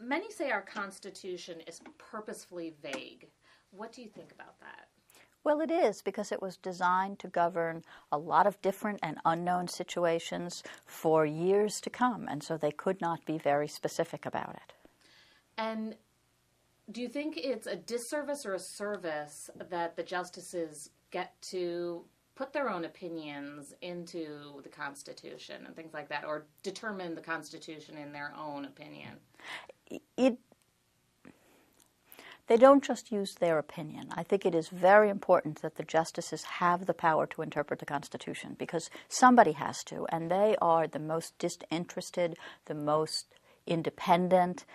Many say our Constitution is purposefully vague. What do you think about that? Well, it is, because it was designed to govern a lot of different and unknown situations for years to come, and so they could not be very specific about it. And do you think it's a disservice or a service that the justices get to put their own opinions into the Constitution and things like that, or determine the Constitution in their own opinion? They don't just use their opinion. I think it is very important that the justices have the power to interpret the Constitution, because somebody has to, and they are the most disinterested, the most independent.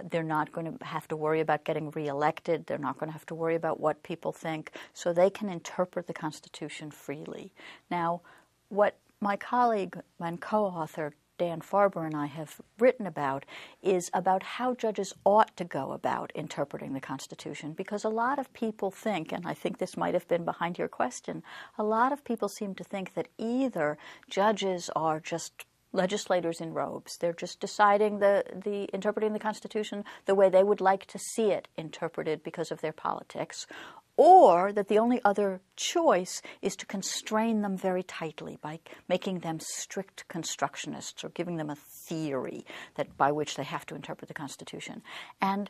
They're not going to have to worry about getting reelected. They're not going to have to worry about what people think, so they can interpret the Constitution freely. Now, what my colleague and co-author Dan Farber and I have written about is about how judges ought to go about interpreting the Constitution, because a lot of people think, and I think this might have been behind your question, a lot of people seem to think that either judges are just legislators in robes. They're just deciding interpreting the Constitution the way they would like to see it interpreted because of their politics, or that the only other choice is to constrain them very tightly by making them strict constructionists or giving them a theory by which they have to interpret the Constitution. And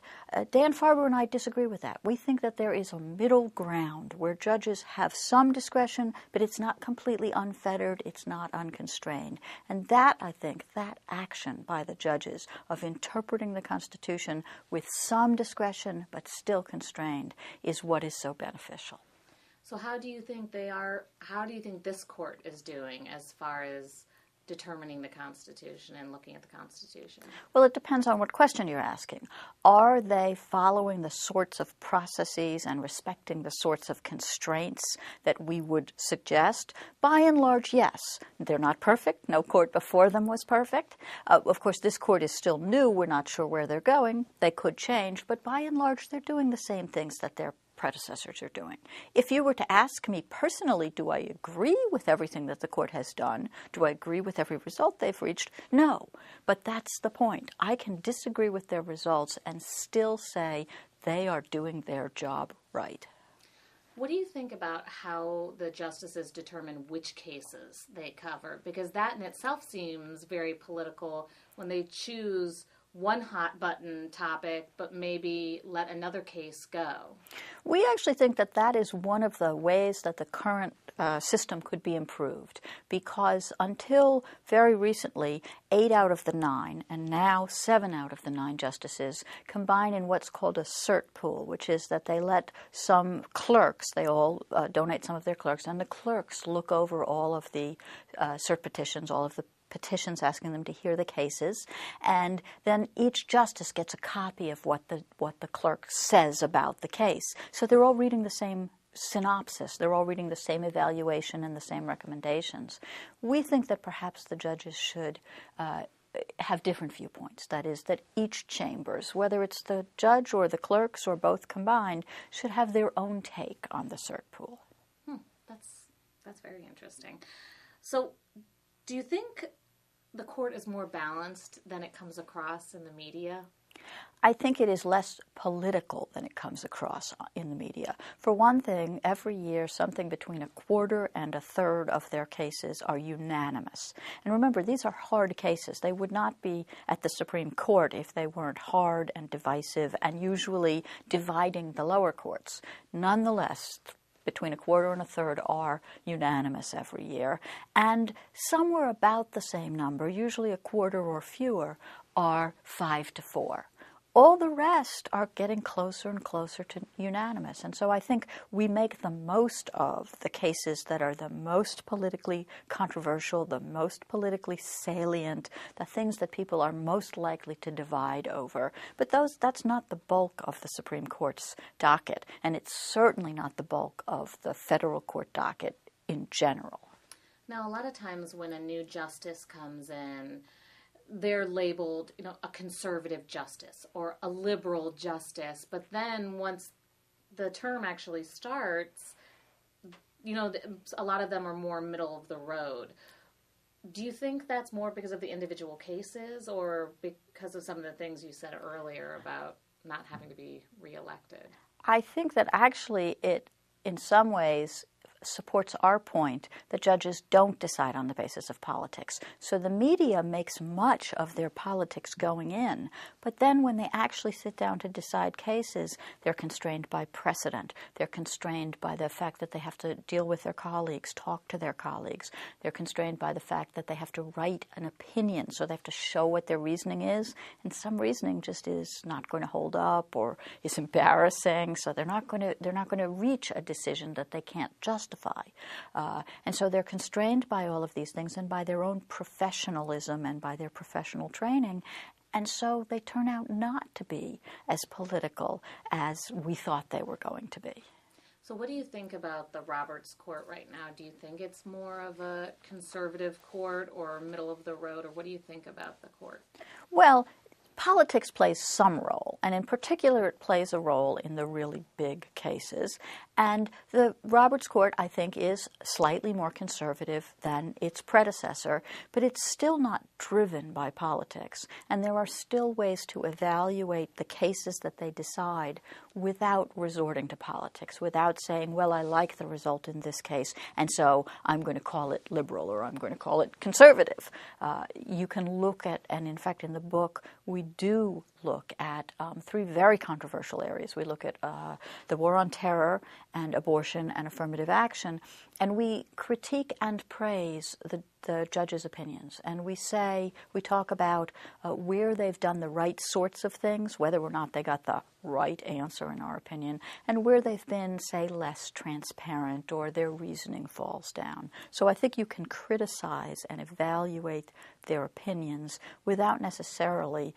Dan Farber and I disagree with that. We think that there is a middle ground where judges have some discretion, but it's not completely unfettered, it's not unconstrained. And that, I think, that action by the judges of interpreting the Constitution with some discretion but still constrained is what is so beneficial. So how do you think this court is doing as far as determining the Constitution and looking at the Constitution? Well, it depends on what question you're asking. Are they following the sorts of processes and respecting the sorts of constraints that we would suggest? By and large, yes. They're not perfect. No court before them was perfect. Of course, this court is still new. We're not sure where they're going. They could change, but by and large, they're doing the same things that their predecessors are doing. If you were to ask me personally, do I agree with everything that the court has done? Do I agree with every result they've reached? No. But that's the point. I can disagree with their results and still say they are doing their job right. What do you think about how the justices determine which cases they cover? Because that in itself seems very political when they choose one hot button topic, but maybe let another case go. We actually think that that is one of the ways that the current system could be improved, because until very recently, 8 out of the 9, and now 7 out of the 9 justices combine in what's called a cert pool, which is that they let some clerks, they all donate some of their clerks, and the clerks look over all of the cert petitions, all of the petitions asking them to hear the cases, and then each justice gets a copy of what the clerk says about the case. So they're all reading the same synopsis, they're all reading the same evaluation and the same recommendations. We think that perhaps the judges should have different viewpoints. That is, that each chambers, whether it's the judge or the clerks or both combined, should have their own take on the cert pool. That's very interesting. So do you think the court is more balanced than it comes across in the media? I think it is less political than it comes across in the media. For one thing, every year something between a quarter and a third of their cases are unanimous. And remember, these are hard cases. They would not be at the Supreme Court if they weren't hard and divisive and usually dividing the lower courts. Nonetheless, between a quarter and a third are unanimous every year. And somewhere about the same number, usually a quarter or fewer, are 5-4. All the rest are getting closer and closer to unanimous. And so I think we make the most of the cases that are the most politically controversial, the most politically salient, the things that people are most likely to divide over. But that's not the bulk of the Supreme Court's docket, and it's certainly not the bulk of the federal court docket in general. Now, a lot of times when a new justice comes in, they're labeled, a conservative justice or a liberal justice. But then once the term actually starts, a lot of them are more middle of the road. Do you think that's more because of the individual cases or because of some of the things you said earlier about not having to be reelected? I think that actually it, in some ways, supports our point that judges don't decide on the basis of politics. So the media makes much of their politics going in, but then when they actually sit down to decide cases, they're constrained by precedent. They're constrained by the fact that they have to deal with their colleagues, talk to their colleagues. They're constrained by the fact that they have to write an opinion, so they have to show what their reasoning is, and some reasoning just is not going to hold up or is embarrassing, so they're not going to reach a decision that they can't justify. And so they're constrained by all of these things and by their own professionalism and by their professional training. And so they turn out not to be as political as we thought they were going to be. So what do you think about the Roberts Court right now? Do you think it's more of a conservative court or middle of the road, or what do you think about the court? Well, politics plays some role, and in particular it plays a role in the really big cases. And the Roberts Court, I think, is slightly more conservative than its predecessor, but it's still not driven by politics. And there are still ways to evaluate the cases that they decide without resorting to politics, without saying, well, I like the result in this case, and so I'm going to call it liberal or I'm going to call it conservative. You can look at, and in fact in the book, we do look at three very controversial areas. We look at the war on terror and abortion and affirmative action, and we critique and praise the judges' opinions. And we talk about where they've done the right sorts of things, whether or not they got the right answer in our opinion, and where they've been, say, less transparent or their reasoning falls down. So I think you can criticize and evaluate their opinions without necessarily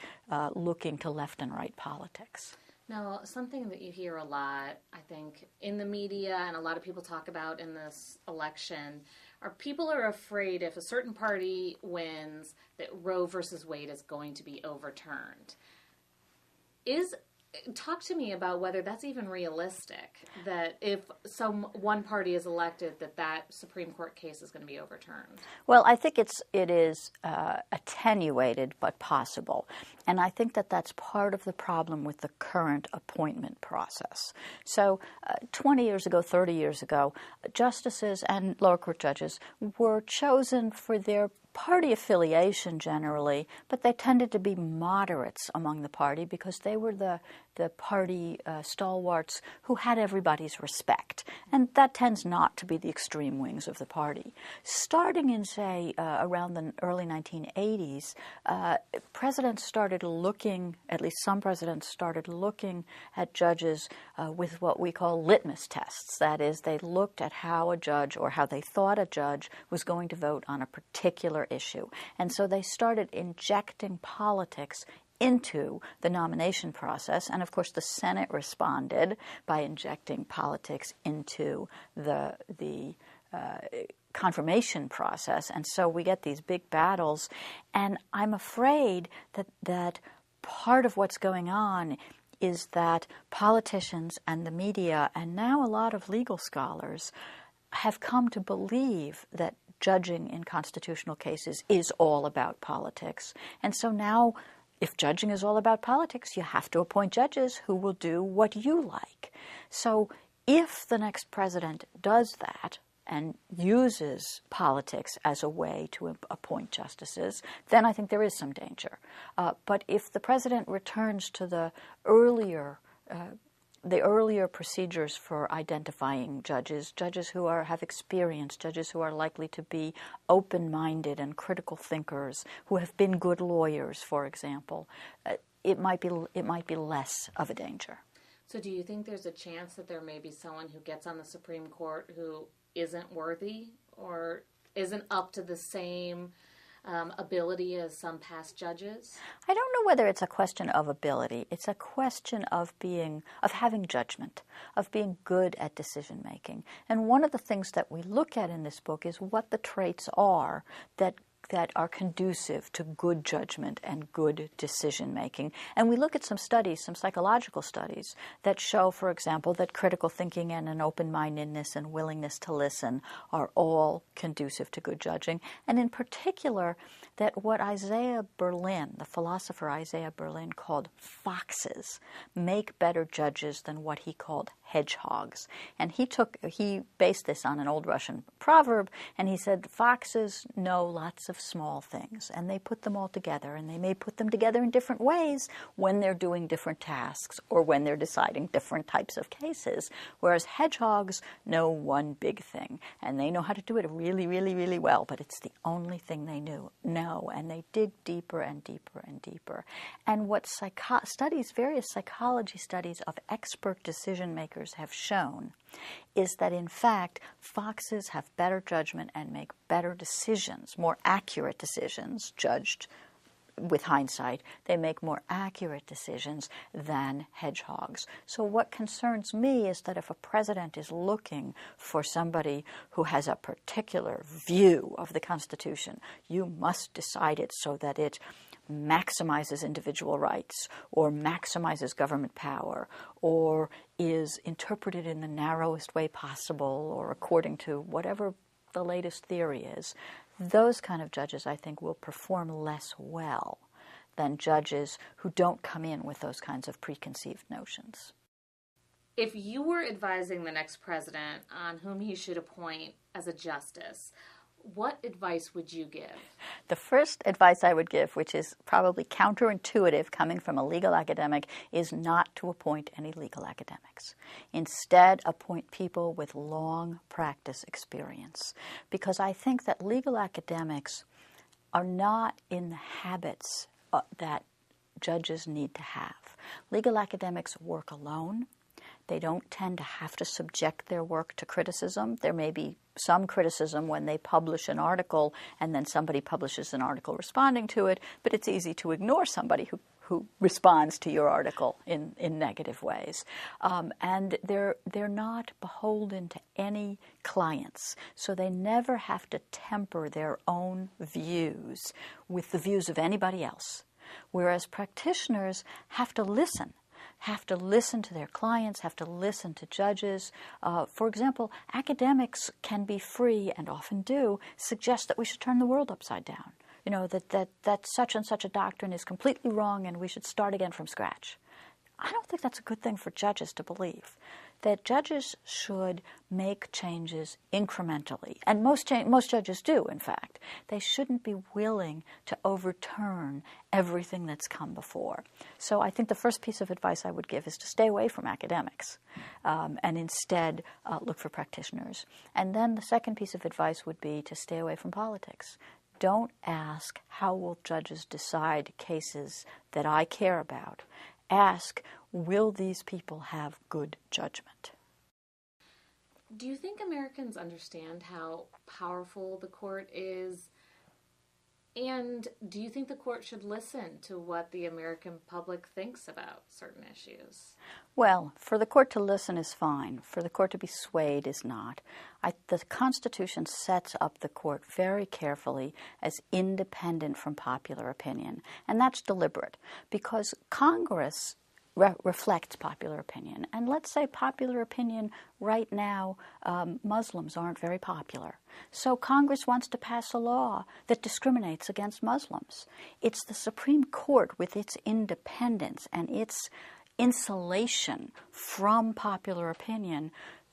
looking to left and right politics. Now, something that you hear a lot, I think, in the media and a lot of people talk about in this election are people are afraid if a certain party wins that Roe versus Wade is going to be overturned. Talk to me about whether that's even realistic, that if one party is elected, that Supreme Court case is going to be overturned. Well, I think it is attenuated but possible. And I think that's part of the problem with the current appointment process. So 20 years ago, 30 years ago, justices and lower court judges were chosen for their party affiliation generally, but they tended to be moderates among the party because they were the party stalwarts who had everybody's respect. And that tends not to be the extreme wings of the party. Starting in, say, around the early 1980s, presidents started looking, at least some presidents started looking at judges with what we call litmus tests. That is, they looked at how a judge or how they thought a judge was going to vote on a particular issue. And so they started injecting politics into the nomination process. And of course, the Senate responded by injecting politics into the confirmation process. And so we get these big battles. And I'm afraid that part of what's going on is that politicians and the media, and now a lot of legal scholars, have come to believe that judging in constitutional cases is all about politics. And so now, if judging is all about politics, you have to appoint judges who will do what you like. So if the next president does that and uses politics as a way to appoint justices, then I think there is some danger. But if the president returns to the earlier procedures for identifying judges who have experience, judges who are likely to be open-minded and critical thinkers, who have been good lawyers, for example, it might be less of a danger. So do you think there's a chance that there may be someone who gets on the Supreme Court who isn't worthy or isn't up to the same ability as some past judges? I don't know whether it's a question of ability. It's a question of having judgment, of being good at decision making. And one of the things that we look at in this book is what the traits are that that are conducive to good judgment and good decision making. And we look at some studies, some psychological studies, that show, for example, that critical thinking and an open-mindedness and willingness to listen are all conducive to good judging. And in particular, that what Isaiah Berlin, the philosopher Isaiah Berlin, called foxes, make better judges than what he called hedgehogs. And he based this on an old Russian proverb, and he said foxes know lots of small things, and they put them all together, and they may put them together in different ways when they're doing different tasks or when they're deciding different types of cases, whereas hedgehogs know one big thing, and they know how to do it really, really, really well, but it's the only thing they know, and they dig deeper and deeper and deeper. And what various psychology studies of expert decision makers have shown is that, in fact, foxes have better judgment and make better decisions, more accurate decisions, judged with hindsight. They make more accurate decisions than hedgehogs. So what concerns me is that if a president is looking for somebody who has a particular view of the Constitution, you must decide it so that it maximizes individual rights or maximizes government power or is interpreted in the narrowest way possible or according to whatever the latest theory is. Those kind of judges, I think, will perform less well than judges who don't come in with those kinds of preconceived notions. If you were advising the next president on whom he should appoint as a justice, what advice would you give? The first advice I would give, which is probably counterintuitive coming from a legal academic, is not to appoint any legal academics. Instead, appoint people with long practice experience. Because I think that legal academics are not in the habits that judges need to have. Legal academics work alone. They don't tend to have to subject their work to criticism. There may be some criticism when they publish an article and then somebody publishes an article responding to it, but it's easy to ignore somebody who responds to your article in negative ways. And they're not beholden to any clients, so they never have to temper their own views with the views of anybody else. Whereas practitioners have to listen to their clients, have to listen to judges. For example, academics can be free, and often do, suggest that we should turn the world upside down. You know, that such and such a doctrine is completely wrong and we should start again from scratch. I don't think that's a good thing for judges to believe. That judges should make changes incrementally. And most judges do, in fact. They shouldn't be willing to overturn everything that's come before. So I think the first piece of advice I would give is to stay away from academics and instead look for practitioners. And then the second piece of advice would be to stay away from politics. Don't ask, how will judges decide cases that I care about? Ask, will these people have good judgment? Do you think Americans understand how powerful the court is? And do you think the court should listen to what the American public thinks about certain issues? Well, for the court to listen is fine. For the court to be swayed is not. The Constitution sets up the court very carefully as independent from popular opinion. And that's deliberate because Congress reflects popular opinion. And let's say popular opinion right now, Muslims aren't very popular. So Congress wants to pass a law that discriminates against Muslims. It's the Supreme Court with its independence and its insulation from popular opinion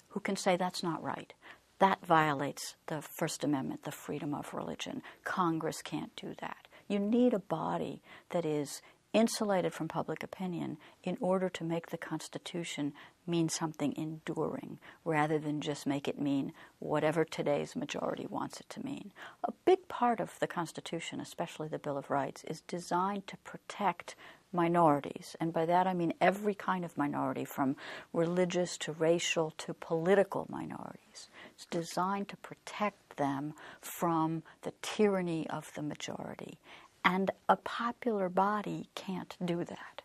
who can say that's not right. That violates the First Amendment, the freedom of religion. Congress can't do that. You need a body that is insulated from public opinion in order to make the Constitution mean something enduring rather than just make it mean whatever today's majority wants it to mean. A big part of the Constitution, especially the Bill of Rights, is designed to protect minorities. And by that I mean every kind of minority, from religious to racial to political minorities. It's designed to protect them from the tyranny of the majority. And a popular body can't do that.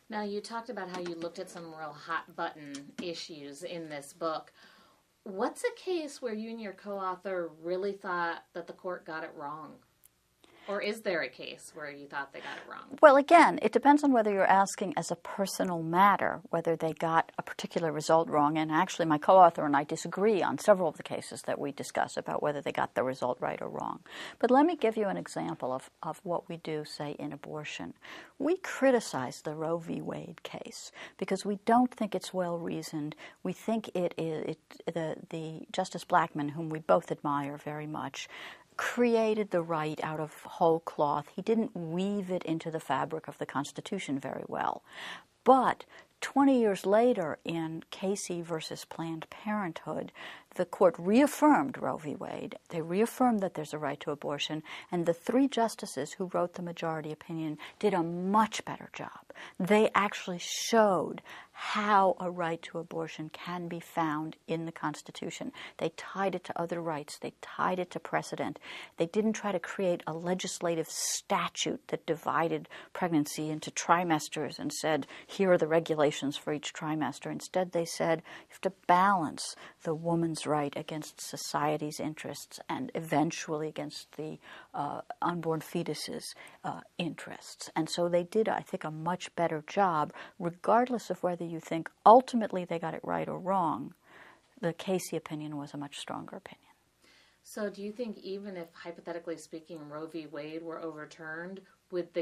Now, you talked about how you looked at some real hot-button issues in this book. What's a case where you and your co-author really thought that the court got it wrong? Or is there a case where you thought they got it wrong? Well, again, it depends on whether you're asking as a personal matter, whether they got a particular result wrong. And actually, my co-author and I disagree on several of the cases that we discuss about whether they got the result right or wrong. But let me give you an example of what we do, say, in abortion. We criticize the Roe v. Wade case because we don't think it's well-reasoned. We think the Justice Blackmun, whom we both admire very much, created the right out of whole cloth. He didn't weave it into the fabric of the Constitution very well. But 20 years later, in Casey versus Planned Parenthood, the court reaffirmed Roe v. Wade. They reaffirmed that there's a right to abortion, and the three justices who wrote the majority opinion did a much better job. They actually showed how a right to abortion can be found in the Constitution. They tied it to other rights. They tied it to precedent. They didn't try to create a legislative statute that divided pregnancy into trimesters and said, here are the regulations for each trimester. Instead, they said, you have to balance the woman's right against society's interests and eventually against the unborn fetus's interests. And so they did, I think, a much better job, regardless of whether you think ultimately they got it right or wrong. The Casey opinion was a much stronger opinion. So do you think even if, hypothetically speaking, Roe v. Wade were overturned, would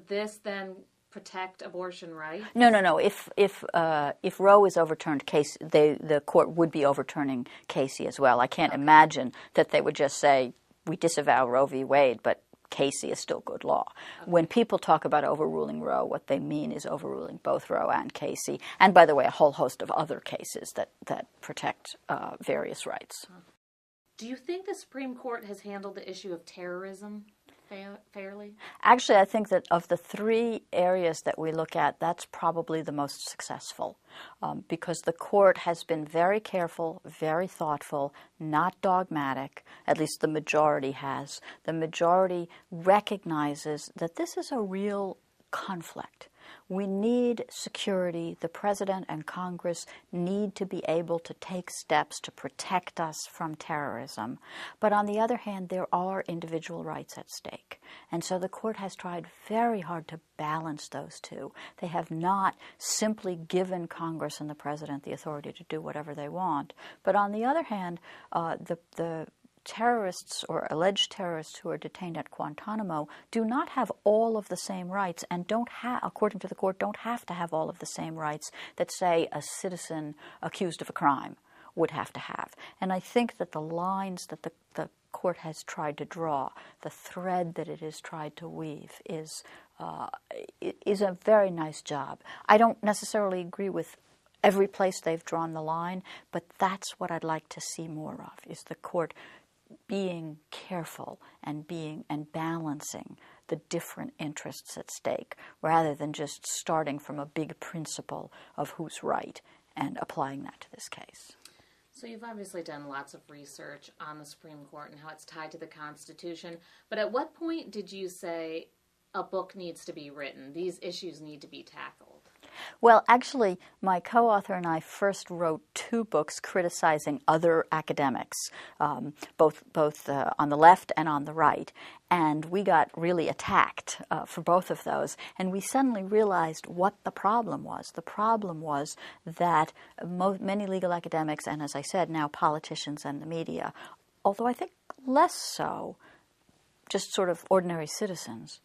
this then protect abortion rights? No. If Roe is overturned, the court would be overturning Casey as well. I can't imagine that they would just say, we disavow Roe v. Wade, but Casey is still good law. Okay. When people talk about overruling Roe, what they mean is overruling both Roe and Casey, and by the way, a whole host of other cases that protect various rights. Do you think the Supreme Court has handled the issue of terrorism fairly? Actually, I think that of the three areas that we look at, that's probably the most successful because the court has been very careful, very thoughtful, not dogmatic, at least the majority has. The majority recognizes that this is a real conflict. We need security. The President and Congress need to be able to take steps to protect us from terrorism. But on the other hand, there are individual rights at stake. And so the court has tried very hard to balance those two. They have not simply given Congress and the President the authority to do whatever they want. But on the other hand, the terrorists or alleged terrorists who are detained at Guantanamo do not have all of the same rights and don't have, according to the court, don't have to have all of the same rights that, say, a citizen accused of a crime would have to have. And I think that the lines that the court has tried to draw, the thread that it has tried to weave is a very nice job. I don't necessarily agree with every place they've drawn the line, but that's what I'd like to see more of, is the court being careful and balancing the different interests at stake, rather than just starting from a big principle of who's right and applying that to this case. So you've obviously done lots of research on the Supreme Court and how it's tied to the Constitution, but at what point did you say a book needs to be written, these issues need to be tackled? Well, actually, my co-author and I first wrote two books criticizing other academics, both on the left and on the right, and we got really attacked for both of those, and we suddenly realized what the problem was. The problem was that many legal academics, and as I said, now politicians and the media, although I think less so, just sort of ordinary citizens,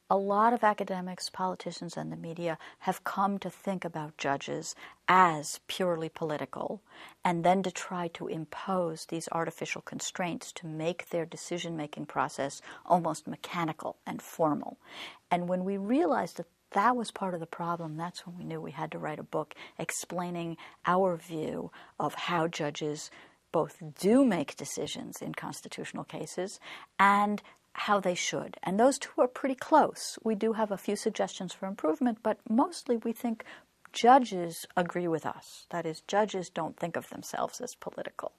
a lot of academics, politicians, and the media have come to think about judges as purely political, and then to try to impose these artificial constraints to make their decision-making process almost mechanical and formal. And when we realized that that was part of the problem, that's when we knew we had to write a book explaining our view of how judges both do make decisions in constitutional cases and how they should. And those two are pretty close. We do have a few suggestions for improvement, but mostly we think judges agree with us. That is, judges don't think of themselves as political.